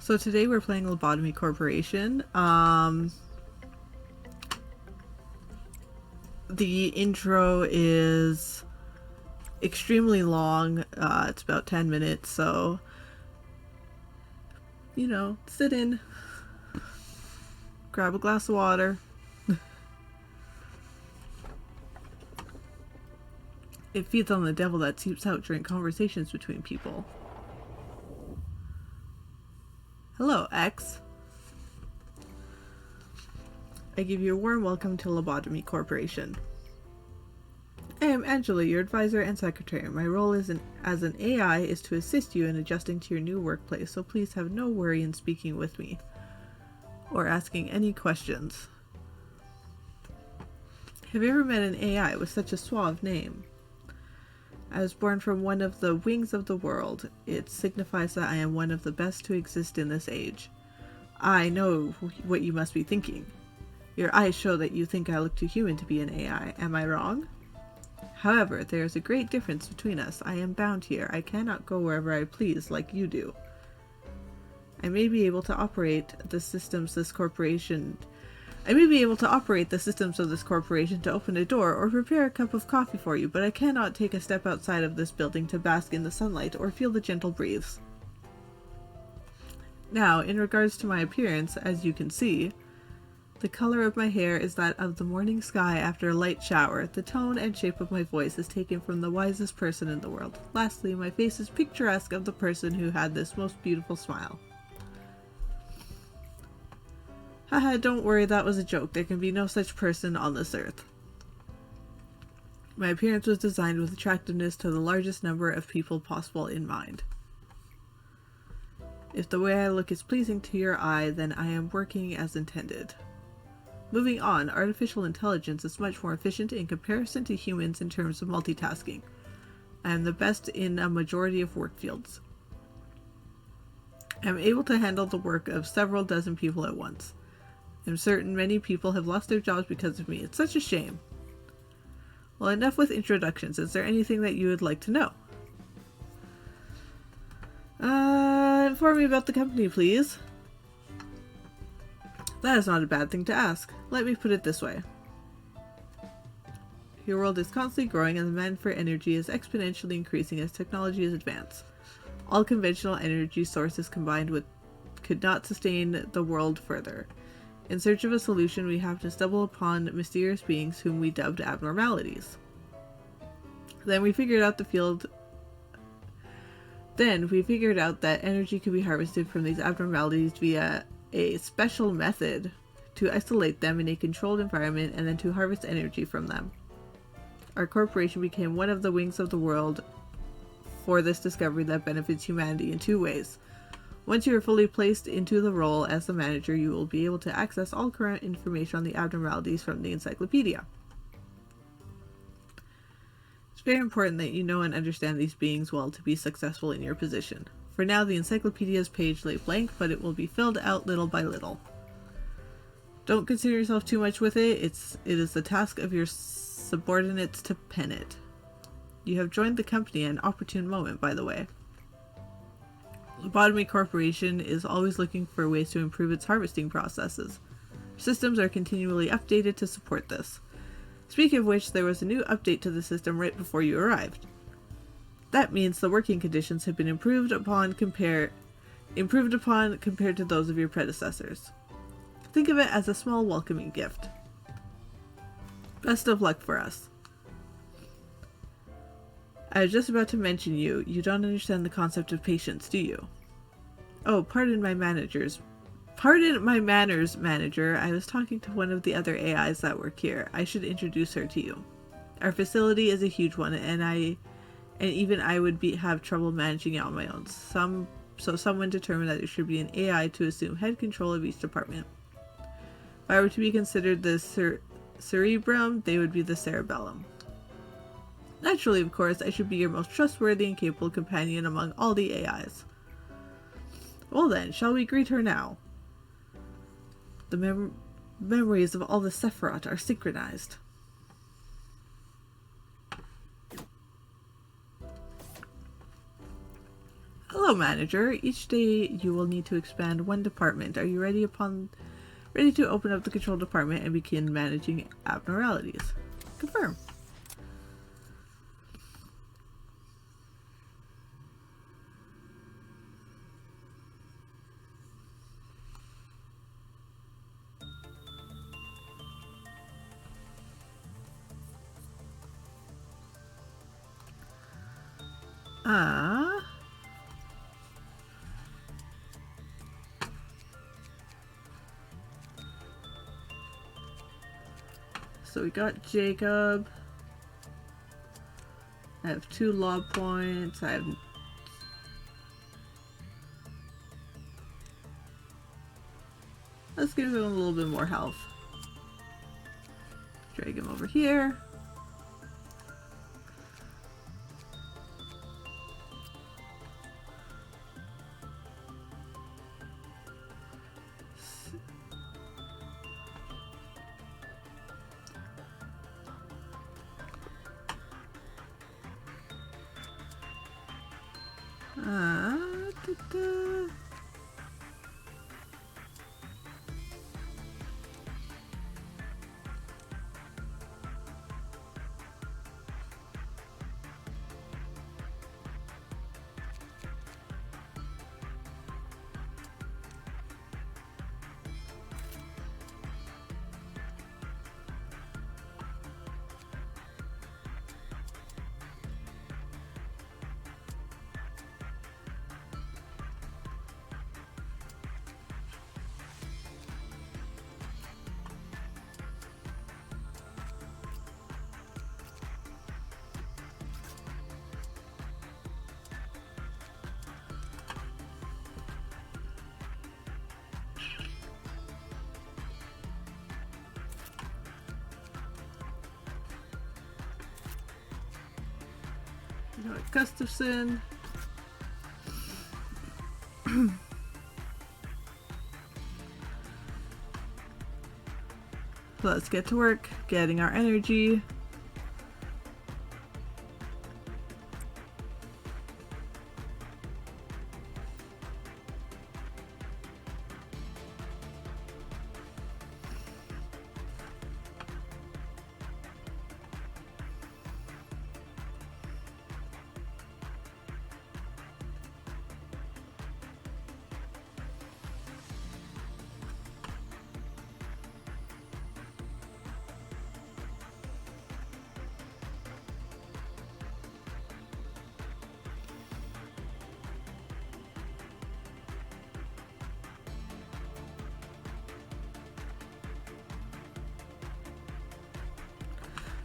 So today we're playing Lobotomy Corporation. The intro is extremely long. It's about 10 minutes, so, you know, sit in, grab a glass of water. It feeds on the devil that seeps out during conversations between people. Hello, X. I give you a warm welcome to Lobotomy Corporation. I am Angela, your advisor and secretary. My role as an AI is to assist you in adjusting to your new workplace, so please have no worry in speaking with me or asking any questions. Have you ever met an AI with such a suave name? I was born from one of the wings of the world. It signifies that I am one of the best to exist in this age. I know what you must be thinking. Your eyes show that you think I look too human to be an AI. Am I wrong? However, there is a great difference between us. I am bound here. I cannot go wherever I please like you do. I may be able to operate the systems of this corporation to open a door or prepare a cup of coffee for you, but I cannot take a step outside of this building to bask in the sunlight or feel the gentle breeze. Now, in regards to my appearance, as you can see, the color of my hair is that of the morning sky after a light shower. The tone and shape of my voice is taken from the wisest person in the world. Lastly, my face is picturesque of the person who had this most beautiful smile. Haha, don't worry, that was a joke. There can be no such person on this earth. My appearance was designed with attractiveness to the largest number of people possible in mind. If the way I look is pleasing to your eye, then I am working as intended. Moving on, artificial intelligence is much more efficient in comparison to humans in terms of multitasking. I am the best in a majority of work fields. I am able to handle the work of several dozen people at once. I'm certain many people have lost their jobs because of me. It's such a shame. Well, enough with introductions. Is there anything that you would like to know? Inform me about the company, please. That is not a bad thing to ask. Let me put it this way. Your world is constantly growing and the demand for energy is exponentially increasing as technology is advanced. All conventional energy sources combined could not sustain the world further. In search of a solution, we have to stumble upon mysterious beings whom we dubbed abnormalities. Then we figured out that energy could be harvested from these abnormalities via a special method to isolate them in a controlled environment and then to harvest energy from them. Our corporation became one of the wings of the world for this discovery that benefits humanity in two ways. Once you are fully placed into the role as the manager, you will be able to access all current information on the abnormalities from the encyclopedia. It's very important that you know and understand these beings well to be successful in your position. For now, the encyclopedia's page lay blank, but it will be filled out little by little. Don't consider yourself too much with it. It is the task of your subordinates to pen it. You have joined the company at an opportune moment, by the way. Lobotomy Corporation is always looking for ways to improve its harvesting processes. Systems are continually updated to support this. Speaking of which, there was a new update to the system right before you arrived. That means the working conditions have been improved upon compared to those of your predecessors. Think of it as a small welcoming gift. Best of luck for us. I was just about to mention you don't understand the concept of patience, do you? Oh, pardon my manners, manager. I was talking to one of the other AIs that work here. I should introduce her to you. Our facility is a huge one, and even I would have trouble managing it on my own. So someone determined that there should be an AI to assume head control of each department. If I were to be considered the cerebrum, they would be the cerebellum. Naturally, of course, I should be your most trustworthy and capable companion among all the AIs. Well then, shall we greet her now? The memories of all the Sephiroth are synchronized. Hello, manager. Each day you will need to expand one department. Are you ready to open up the control department and begin managing abnormalities? Confirm. So we got Jacob. I have 2 law points. Let's give him a little bit more health. Drag him over here. Gustafson. Let's get to work getting our energy.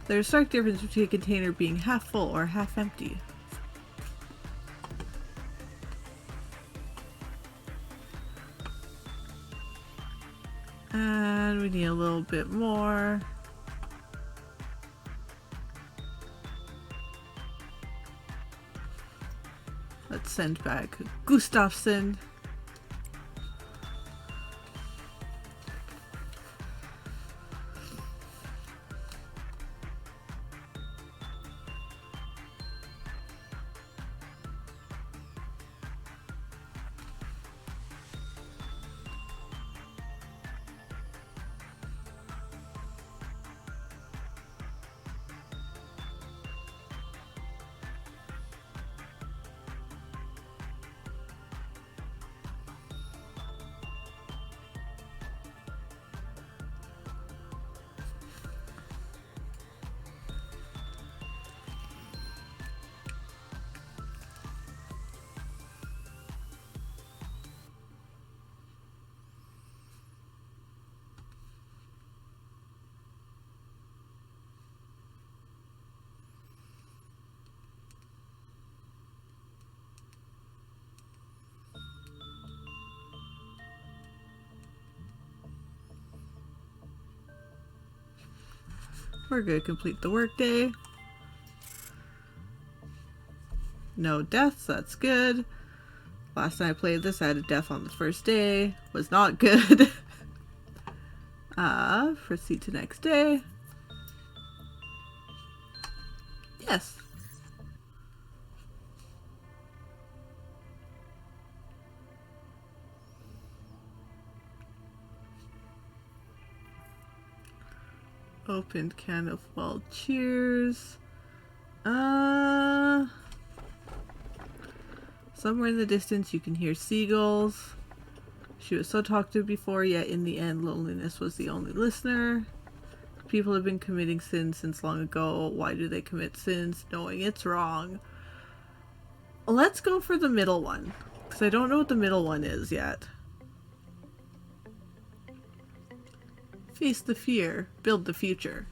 There's a stark difference between a container being half full or half empty. And we need a little bit more. Let's send back Gustafsson. We're going to complete the workday. No deaths, that's good. Last time I played this, I had a death on the first day. Was not good. Proceed to next day. Yes. Opened can of well cheers. Somewhere in the distance you can hear seagulls. She was so talkative before, yet in the end loneliness was the only listener. People have been committing sins since long ago. Why do they commit sins knowing it's wrong? Let's go for the middle one, because I don't know what the middle one is yet. Face the fear, build the future.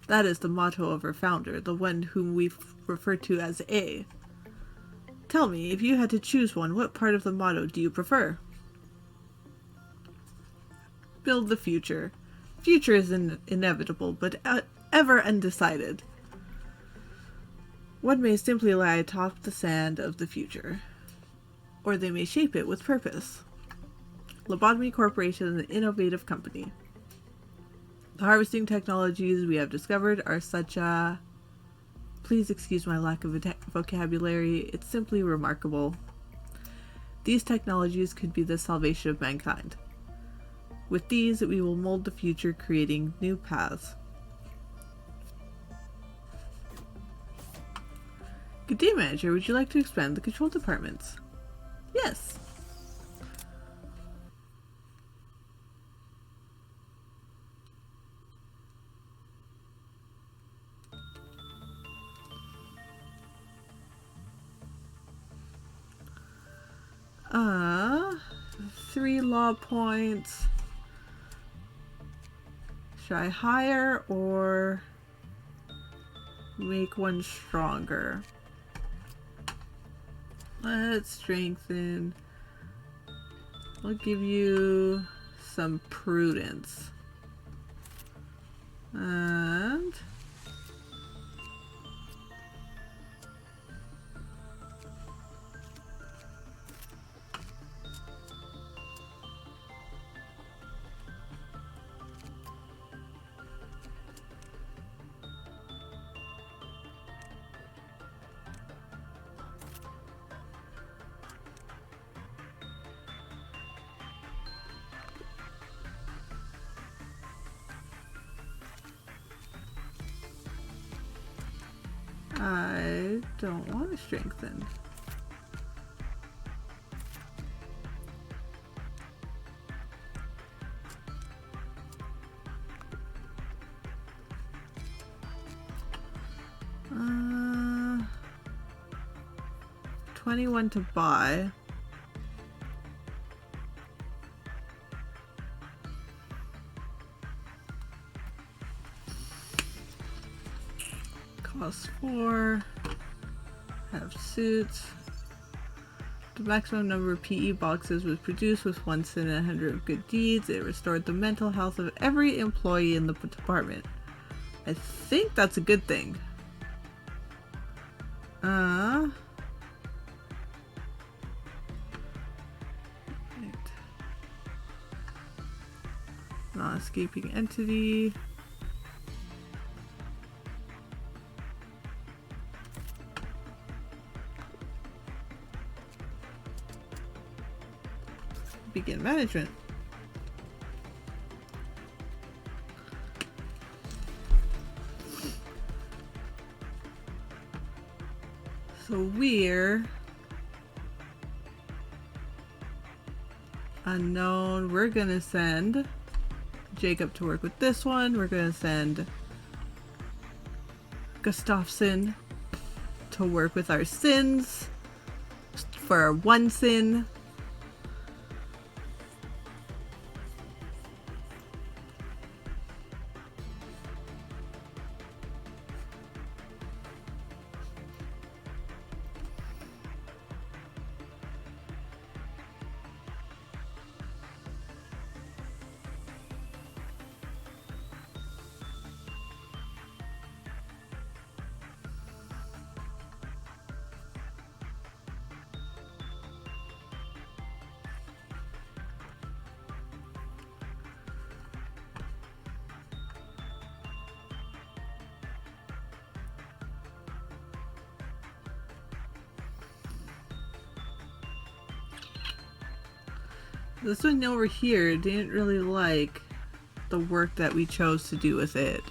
That is the motto of our founder, the one whom we refer to as A. Tell me, if you had to choose one, what part of the motto do you prefer? Build the future. Future is inevitable, but ever undecided. One may simply lie atop the sand of the future, or they may shape it with purpose. Lobotomy Corporation is an innovative company. The harvesting technologies we have discovered are such a... Please excuse my lack of vocabulary, it's simply remarkable. These technologies could be the salvation of mankind. With these, we will mold the future, creating new paths. Good day, manager. Would you like to expand the control departments? Yes. Uh, 3 law points. Should I hire or make one stronger? Let's strengthen. I'll give you some prudence. And I don't want to strengthen. Uh, 21 to buy. Cost 4. Have suits. The maximum number of PE boxes was produced with 1 sin and 100 of good deeds. It restored the mental health of every employee in the department. I think that's a good thing. Right. Non-escaping entity. Begin management. So we're unknown. We're gonna send Jacob to work with this one. We're gonna send Gustafsson to work with our sins for our 1 sin. This one over here didn't really like the work that we chose to do with it.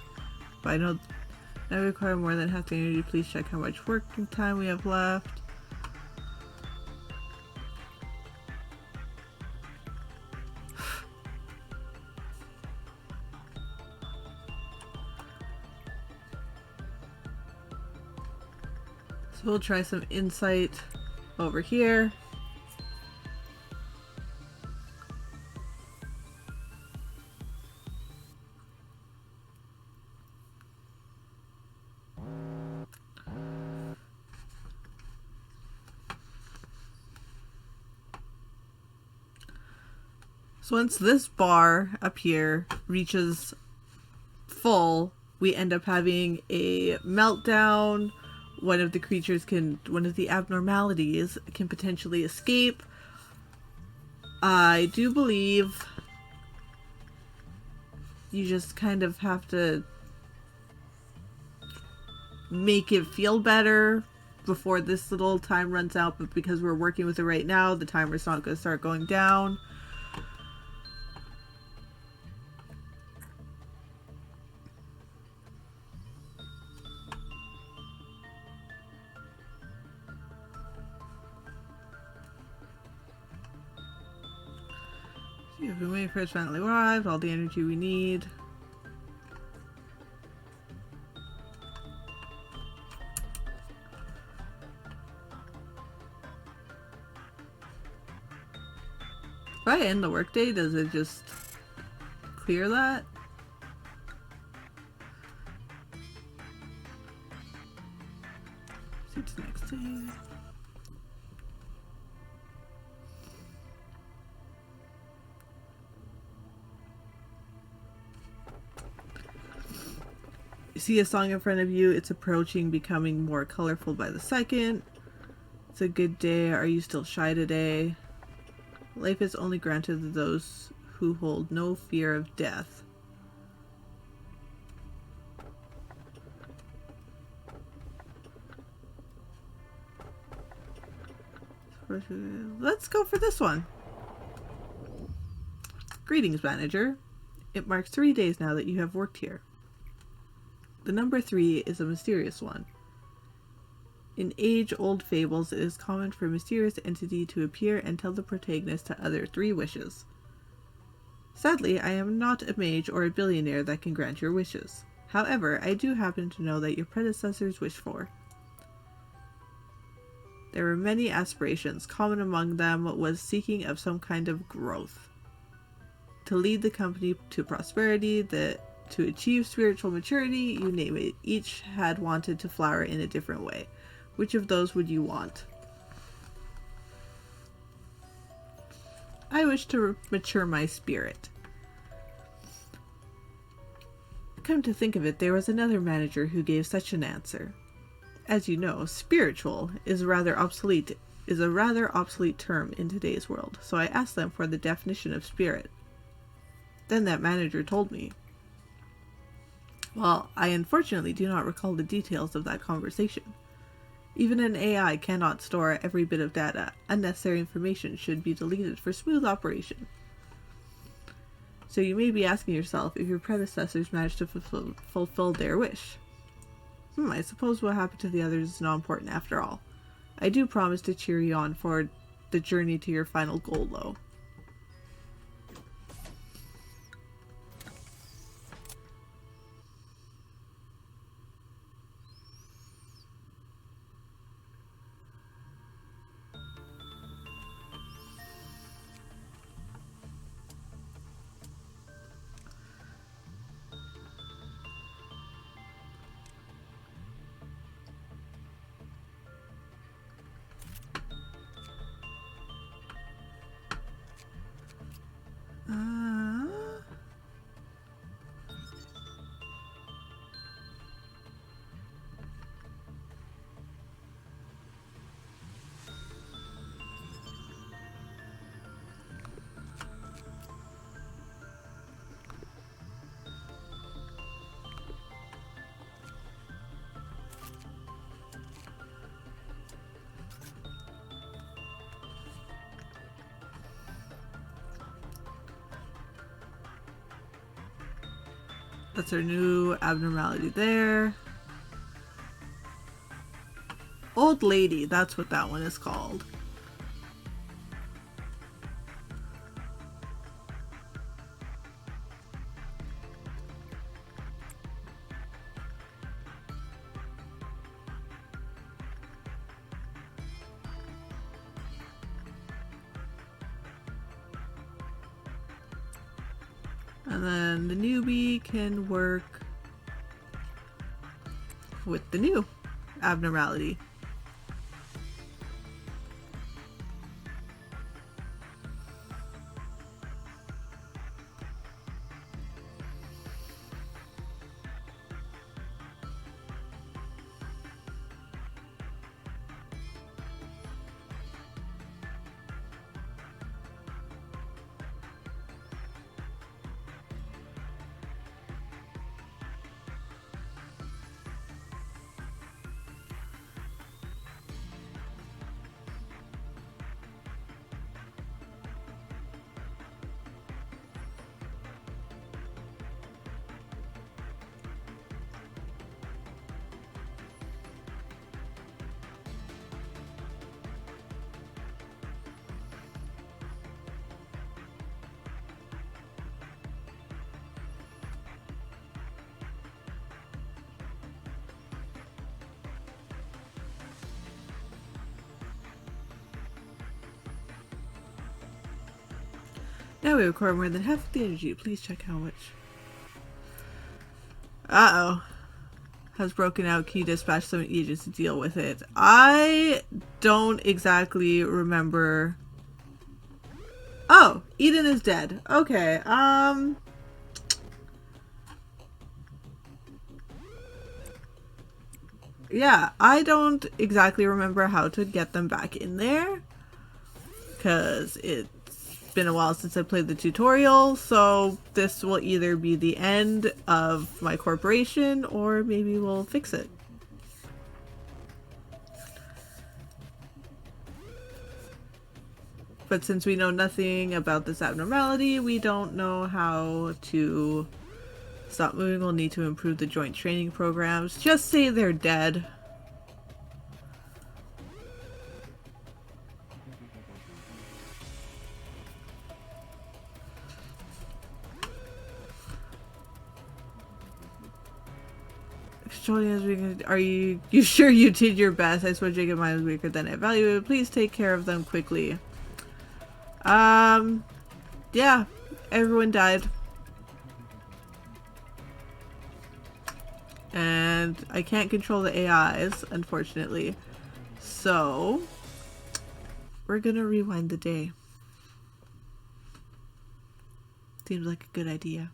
But I know I require more than half the energy. Please check how much working time we have left. So we'll try some insight over here. So once this bar up here reaches full, we end up having a meltdown. One of the abnormalities can potentially escape. I do believe you just kind of have to make it feel better before this little time runs out, but because we're working with it right now, the timer's not going to start going down. You've been waiting for it to finally arrive, all the energy we need. If I end the workday, does it just clear that? See what's next thing. See a song in front of you. It's approaching, becoming more colorful by the second. It's a good day. Are you still shy today? Life is only granted to those who hold no fear of death. Let's go for this one. Greetings, manager. It marks 3 days now that you have worked here. The number 3 is a mysterious one. In age-old fables, it is common for a mysterious entity to appear and tell the protagonist to utter 3 wishes. Sadly, I am not a mage or a billionaire that can grant your wishes. However, I do happen to know that your predecessors wished for. There were many aspirations. Common among them was seeking of some kind of growth. To lead the company to prosperity, to achieve spiritual maturity, you name it. Each had wanted to flower in a different way. Which of those would you want? I wish to mature my spirit. Come to think of it, there was another manager who gave such an answer. As you know, spiritual is a rather obsolete term in today's world, so I asked them for the definition of spirit. Then that manager told me. Well, I unfortunately do not recall the details of that conversation. Even an AI cannot store every bit of data. Unnecessary information should be deleted for smooth operation. So you may be asking yourself if your predecessors managed to fulfill their wish. I suppose what happened to the others is not important after all. I do promise to cheer you on for the journey to your final goal, though. That's our new abnormality there. Old lady, that's what that one is called. And then the newbie can work with the new abnormality. Now we require more than half of the energy. Please check how much. Uh-oh. Has broken out. Can you dispatch some agents to deal with it? I don't exactly remember. Oh, Eden is dead. Okay, yeah, I don't exactly remember how to get them back in there, because it's been a while since I played the tutorial, so this will either be the end of my corporation, or maybe we'll fix it. But since we know nothing about this abnormality, we don't know how to stop moving. We'll need to improve the joint training programs. Just say they're dead. Are you sure you did your best? I swear Jacob mine was weaker than I evaluated. Please take care of them quickly. Yeah, everyone died. And I can't control the AIs, unfortunately. So, we're gonna rewind the day. Seems like a good idea.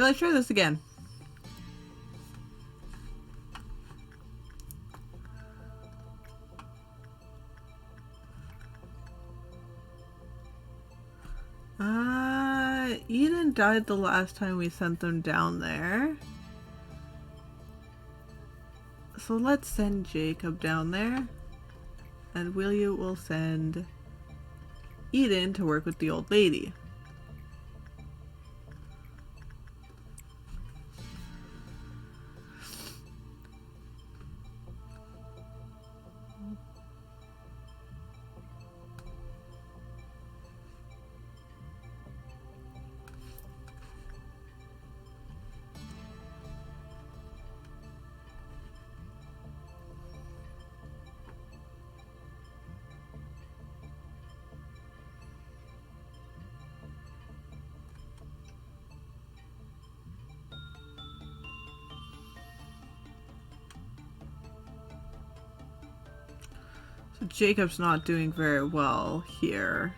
Okay, let's try this again. Eden died the last time we sent them down there. So let's send Jacob down there. And William will send Eden to work with the old lady. So Jacob's not doing very well here.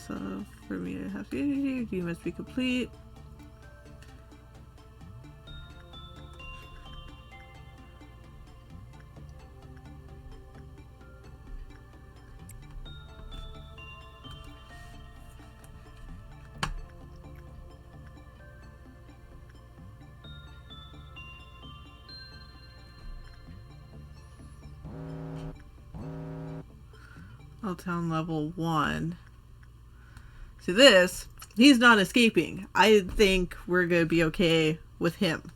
So for me to have the energy, you must be complete. All town level 1. See this, he's not escaping. I think we're gonna be okay with him.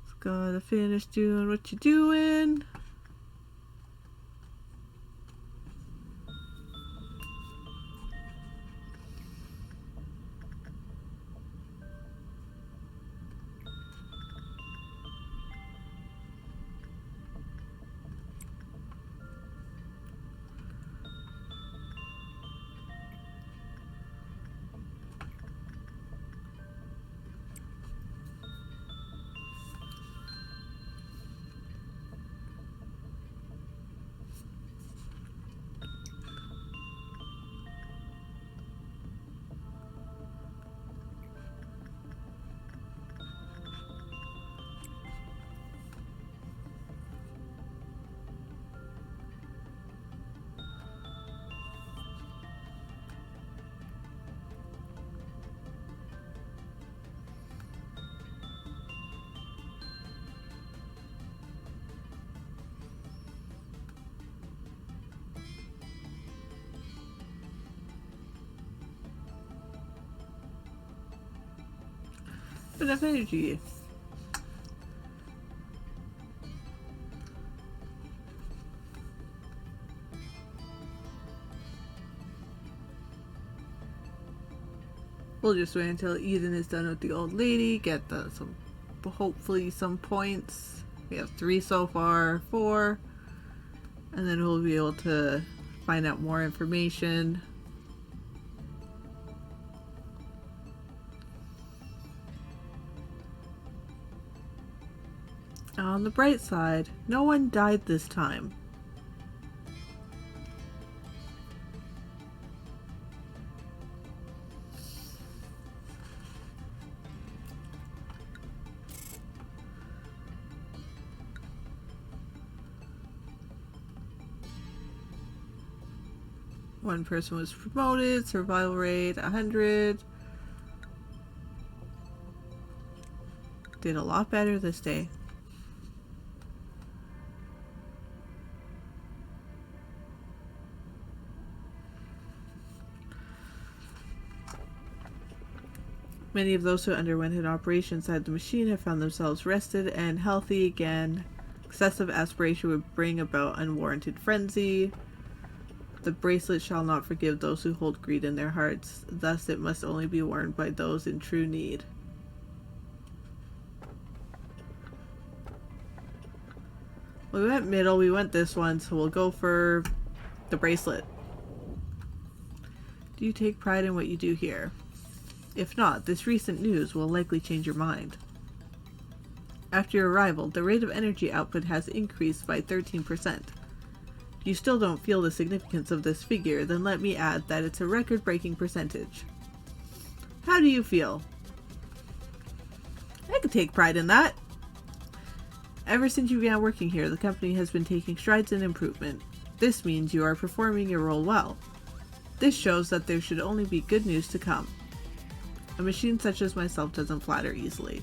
Just gotta finish doing what you're doing. Enough energy. We'll just wait until Eden is done with the old lady, get hopefully some points. We have 3 so far, 4, and then we'll be able to find out more information. On the bright side, no one died this time. One person was promoted, survival rate 100. Did a lot better this day. Many of those who underwent an operation inside the machine have found themselves rested and healthy again. Excessive aspiration would bring about unwarranted frenzy. The bracelet shall not forgive those who hold greed in their hearts. Thus it must only be worn by those in true need. We went middle, we went this one, so we'll go for the bracelet. Do you take pride in what you do here? If not, this recent news will likely change your mind. After your arrival, the rate of energy output has increased by 13%. If you still don't feel the significance of this figure, then let me add that it's a record-breaking percentage. How do you feel? I could take pride in that. Ever since you began working here, the company has been taking strides in improvement. This means you are performing your role well. This shows that there should only be good news to come. A machine such as myself doesn't flatter easily.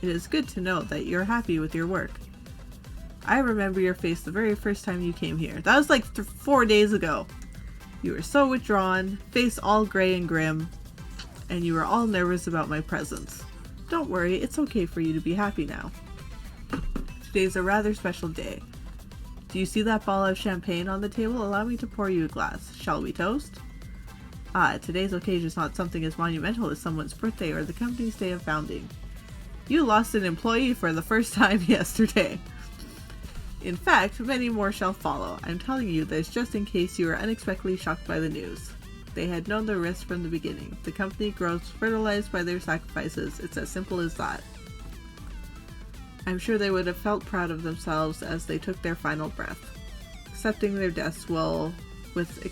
It is good to know that you're happy with your work. I remember your face the very first time you came here. That was like 4 days ago. You were so withdrawn, face all gray and grim, and you were all nervous about my presence. Don't worry, it's okay for you to be happy now. Today's a rather special day. Do you see that bottle of champagne on the table? Allow me to pour you a glass. Shall we toast? Today's occasion is not something as monumental as someone's birthday or the company's day of founding. You lost an employee for the first time yesterday. In fact, many more shall follow. I'm telling you this just in case you were unexpectedly shocked by the news. They had known the risk from the beginning. The company grows fertilized by their sacrifices. It's as simple as that. I'm sure they would have felt proud of themselves as they took their final breath. Accepting their deaths with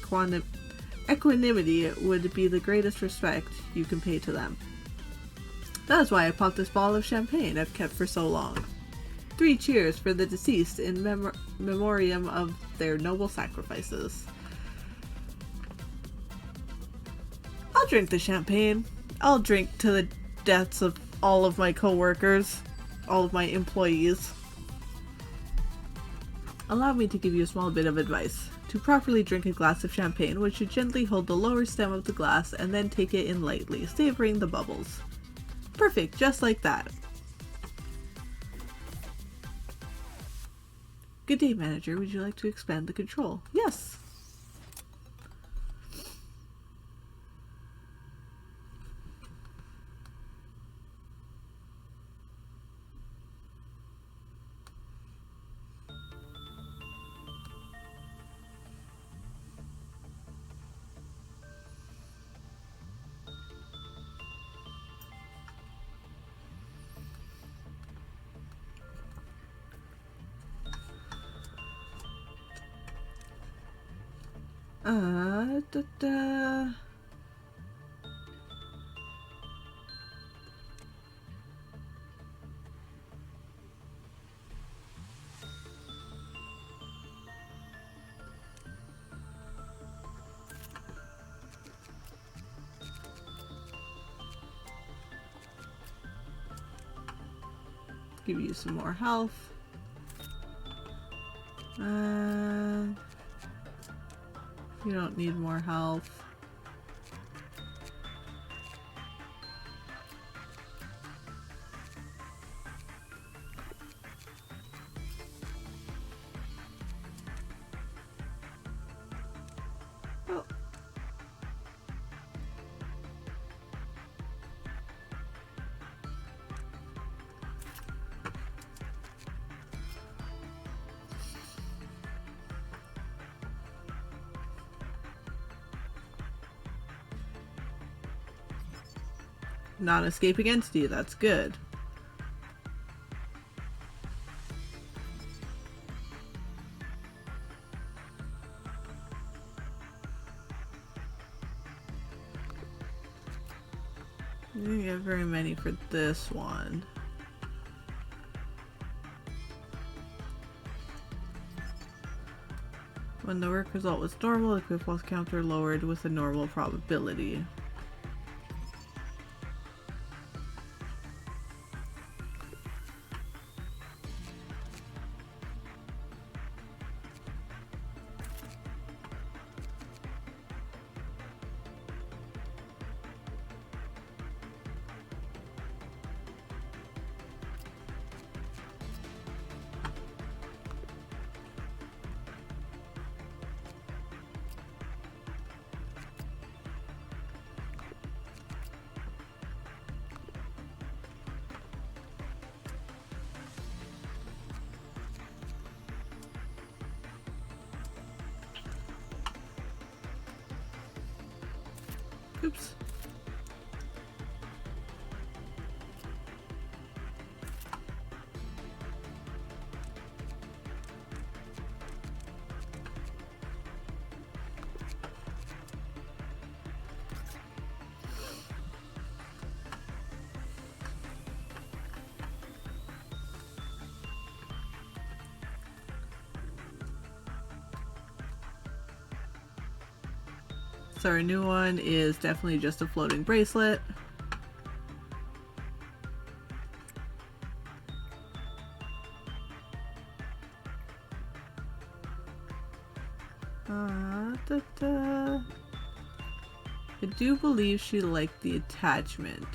equanimity would be the greatest respect you can pay to them. That is why I popped this bottle of champagne I've kept for so long. 3 cheers for the deceased in memoriam of their noble sacrifices. I'll drink the champagne. I'll drink to the deaths of all of my co-workers. All of my employees. Allow me to give you a small bit of advice. To properly drink a glass of champagne, one should gently hold the lower stem of the glass and then take it in lightly, savoring the bubbles. Perfect, just like that. Good day, manager. Would you like to expand the control? Yes. Da. Give you some more health. You don't need more health. Oh. Non-escape against you, that's good. I didn't get very many for this one. When the work result was normal, the quick loss counter lowered with a normal probability. Oops. So our new one is definitely just a floating bracelet. I do believe she liked the attachment.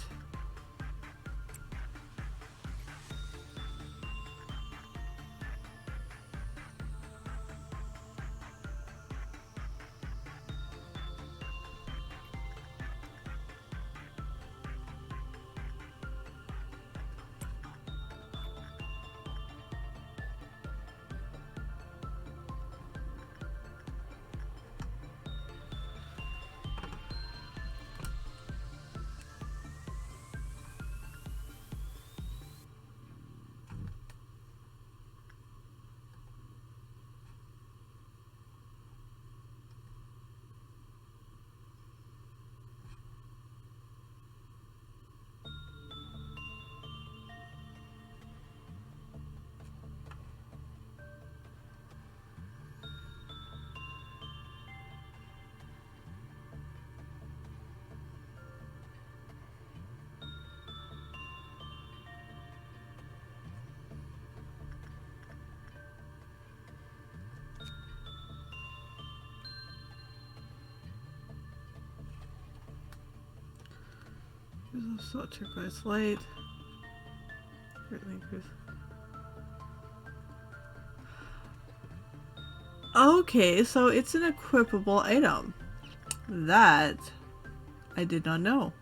There's also a turquoise light. Okay, so it's an equipable item. That I did not know.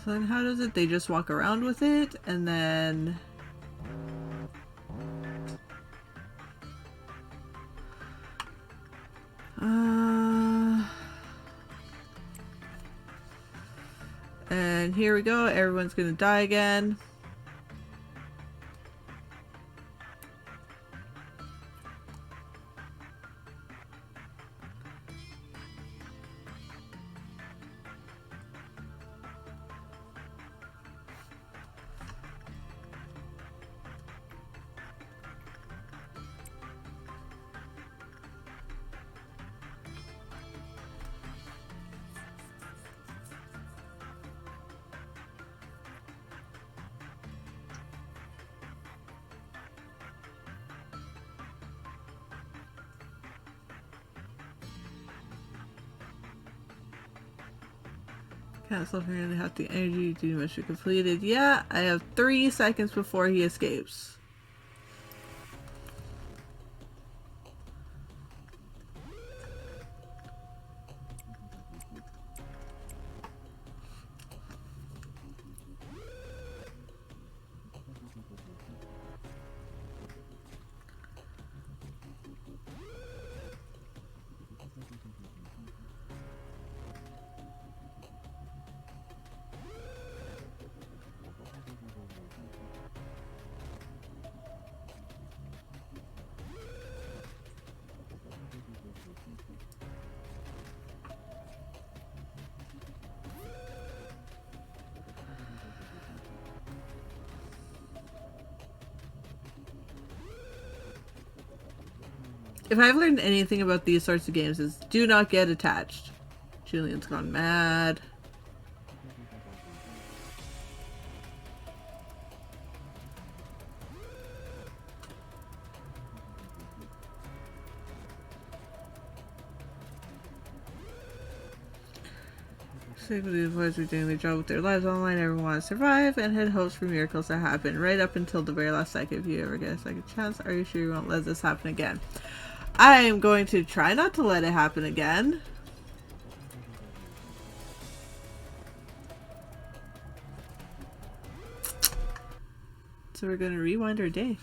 So then how does it? They just walk around with it and then... And here we go. Everyone's gonna die again. Cancel if you really have the energy to must be completed. Yeah, I have 3 seconds before he escapes. If I've learned anything about these sorts of games is do not get attached. Julian's gone mad. Basically, the boys are doing their job with their lives online. Everyone wants to survive and had hopes for miracles to happen right up until the very last second. If you ever get a second chance, are you sure you won't let this happen again? I am going to try not to let it happen again. So we're going to rewind our day.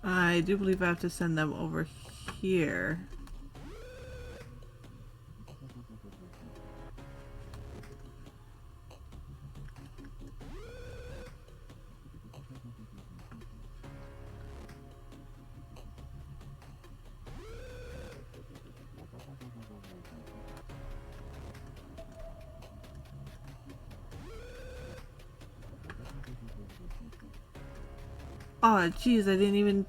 I do believe I have to send them over here. Oh, jeez, I didn't even...